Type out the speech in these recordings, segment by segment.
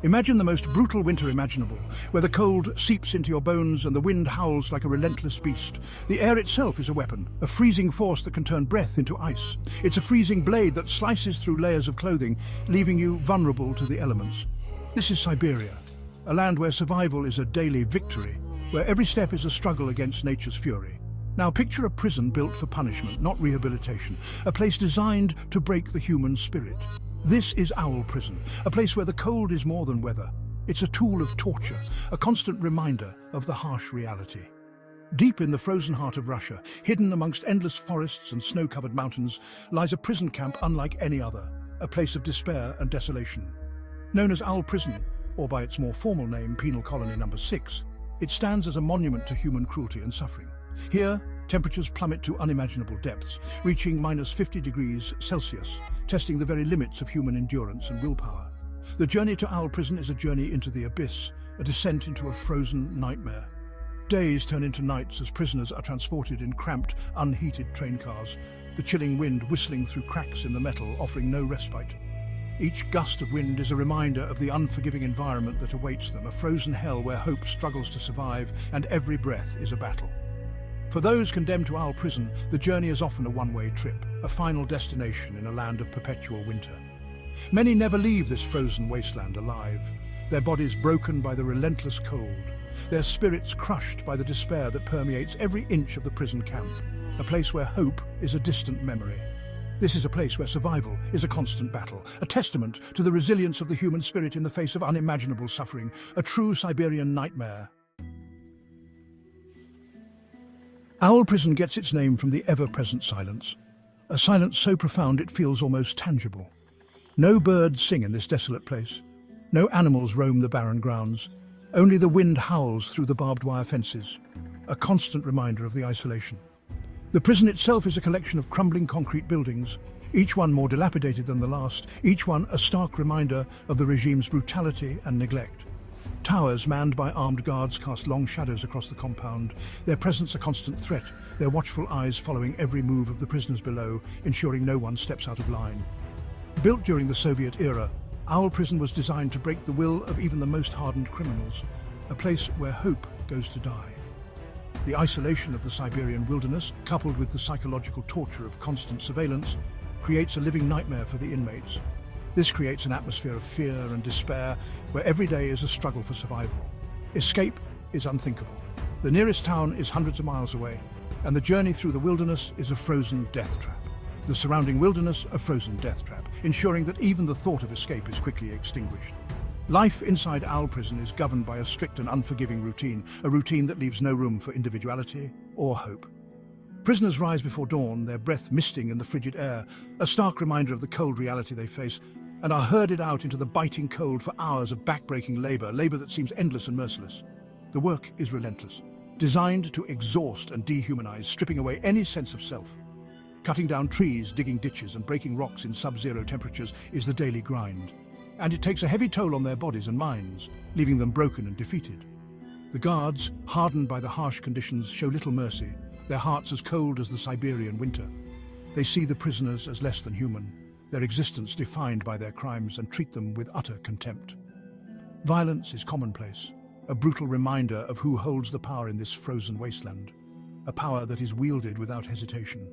Imagine the most brutal winter imaginable, where the cold seeps into your bones and the wind howls like a relentless beast. The air itself is a weapon, a freezing force that can turn breath into ice. It's a freezing blade that slices through layers of clothing, leaving you vulnerable to the elements. This is Siberia, a land where survival is a daily victory, where every step is a struggle against nature's fury. Now picture a prison built for punishment, not rehabilitation, a place designed to break the human spirit. This is Owl Prison, a place where the cold is more than weather. It's a tool of torture, a constant reminder of the harsh reality. Deep in the frozen heart of Russia, hidden amongst endless forests and snow-covered mountains, lies a prison camp unlike any other, a place of despair and desolation. Known as Owl Prison, or by its more formal name, Penal Colony No. 6, it stands as a monument to human cruelty and suffering. Here, temperatures plummet to unimaginable depths, reaching -50 degrees Celsius, testing the very limits of human endurance and willpower. The journey to Owl Prison is a journey into the abyss, a descent into a frozen nightmare. Days turn into nights as prisoners are transported in cramped, unheated train cars, the chilling wind whistling through cracks in the metal, offering no respite. Each gust of wind is a reminder of the unforgiving environment that awaits them, a frozen hell where hope struggles to survive and every breath is a battle. For those condemned to Owl Prison, the journey is often a one-way trip, a final destination in a land of perpetual winter. Many never leave this frozen wasteland alive, their bodies broken by the relentless cold, their spirits crushed by the despair that permeates every inch of the prison camp, a place where hope is a distant memory. This is a place where survival is a constant battle, a testament to the resilience of the human spirit in the face of unimaginable suffering, a true Siberian nightmare. Owl Prison gets its name from the ever-present silence, a silence so profound it feels almost tangible. No birds sing in this desolate place, no animals roam the barren grounds, only the wind howls through the barbed wire fences, a constant reminder of the isolation. The prison itself is a collection of crumbling concrete buildings, each one more dilapidated than the last, each one a stark reminder of the regime's brutality and neglect. Towers manned by armed guards cast long shadows across the compound, their presence a constant threat, their watchful eyes following every move of the prisoners below, ensuring no one steps out of line. Built during the Soviet era, Owl Prison was designed to break the will of even the most hardened criminals, a place where hope goes to die. The isolation of the Siberian wilderness, coupled with the psychological torture of constant surveillance, creates a living nightmare for the inmates. This creates an atmosphere of fear and despair, where every day is a struggle for survival. Escape is unthinkable. The nearest town is hundreds of miles away, and the journey through the wilderness is a frozen death trap. The surrounding wilderness a frozen death trap, ensuring that even the thought of escape is quickly extinguished. Life inside Owl Prison is governed by a strict and unforgiving routine, a routine that leaves no room for individuality or hope. Prisoners rise before dawn, their breath misting in the frigid air, a stark reminder of the cold reality they face, and are herded out into the biting cold for hours of back-breaking labor that seems endless and merciless. The work is relentless, designed to exhaust and dehumanize, stripping away any sense of self. Cutting down trees, digging ditches, and breaking rocks in sub-zero temperatures is the daily grind. And it takes a heavy toll on their bodies and minds, leaving them broken and defeated. The guards, hardened by the harsh conditions, show little mercy, their hearts as cold as the Siberian winter. They see the prisoners as less than human, their existence defined by their crimes, and treat them with utter contempt. Violence is commonplace, a brutal reminder of who holds the power in this frozen wasteland, a power that is wielded without hesitation.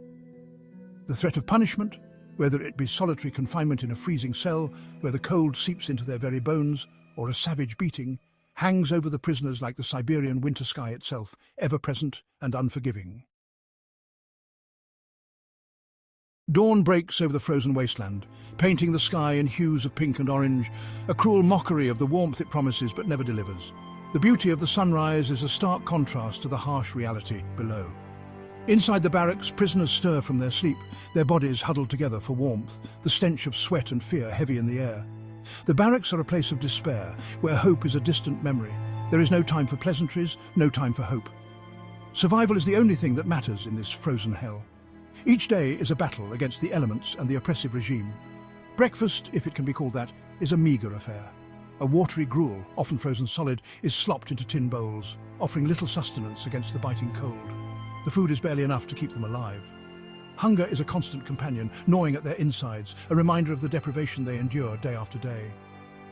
The threat of punishment, whether it be solitary confinement in a freezing cell where the cold seeps into their very bones, or a savage beating, hangs over the prisoners like the Siberian winter sky itself, ever-present and unforgiving. Dawn breaks over the frozen wasteland, painting the sky in hues of pink and orange, a cruel mockery of the warmth it promises but never delivers. The beauty of the sunrise is a stark contrast to the harsh reality below. Inside the barracks, prisoners stir from their sleep, their bodies huddled together for warmth, the stench of sweat and fear heavy in the air. The barracks are a place of despair, where hope is a distant memory. There is no time for pleasantries, no time for hope. Survival is the only thing that matters in this frozen hell. Each day is a battle against the elements and the oppressive regime. Breakfast, if it can be called that, is a meagre affair. A watery gruel, often frozen solid, is slopped into tin bowls, offering little sustenance against the biting cold. The food is barely enough to keep them alive. Hunger is a constant companion, gnawing at their insides, a reminder of the deprivation they endure day after day.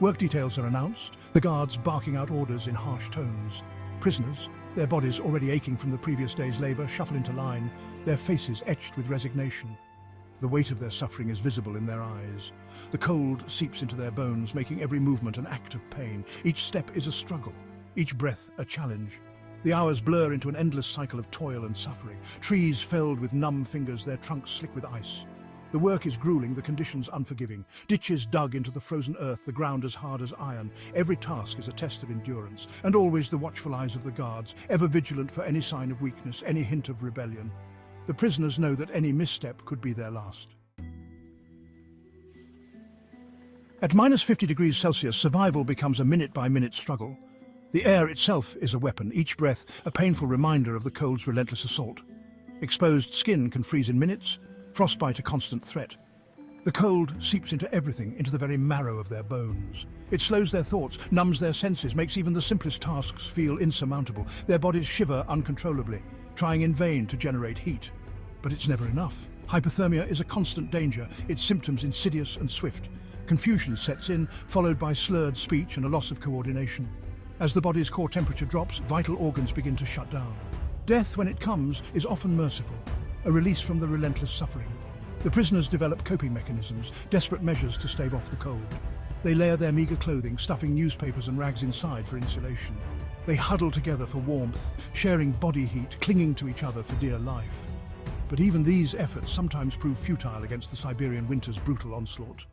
Work details are announced, the guards barking out orders in harsh tones. Prisoners, their bodies already aching from the previous day's labor, shuffle into line, their faces etched with resignation. The weight of their suffering is visible in their eyes. The cold seeps into their bones, making every movement an act of pain. Each step is a struggle, each breath a challenge. The hours blur into an endless cycle of toil and suffering. Trees felled with numb fingers, their trunks slick with ice. The work is grueling, the conditions unforgiving. Ditches dug into the frozen earth, the ground as hard as iron. Every task is a test of endurance, and always the watchful eyes of the guards, ever vigilant for any sign of weakness, any hint of rebellion. The prisoners know that any misstep could be their last. At -50 degrees Celsius, survival becomes a minute-by-minute struggle. The air itself is a weapon, each breath a painful reminder of the cold's relentless assault. Exposed skin can freeze in minutes, frostbite a constant threat. The cold seeps into everything, into the very marrow of their bones. It slows their thoughts, numbs their senses, makes even the simplest tasks feel insurmountable. Their bodies shiver uncontrollably, trying in vain to generate heat. But it's never enough. Hypothermia is a constant danger, its symptoms insidious and swift. Confusion sets in, followed by slurred speech and a loss of coordination. As the body's core temperature drops, vital organs begin to shut down. Death, when it comes, is often merciful, a release from the relentless suffering. The prisoners develop coping mechanisms, desperate measures to stave off the cold. They layer their meager clothing, stuffing newspapers and rags inside for insulation. They huddle together for warmth, sharing body heat, clinging to each other for dear life. But even these efforts sometimes prove futile against the Siberian winter's brutal onslaught.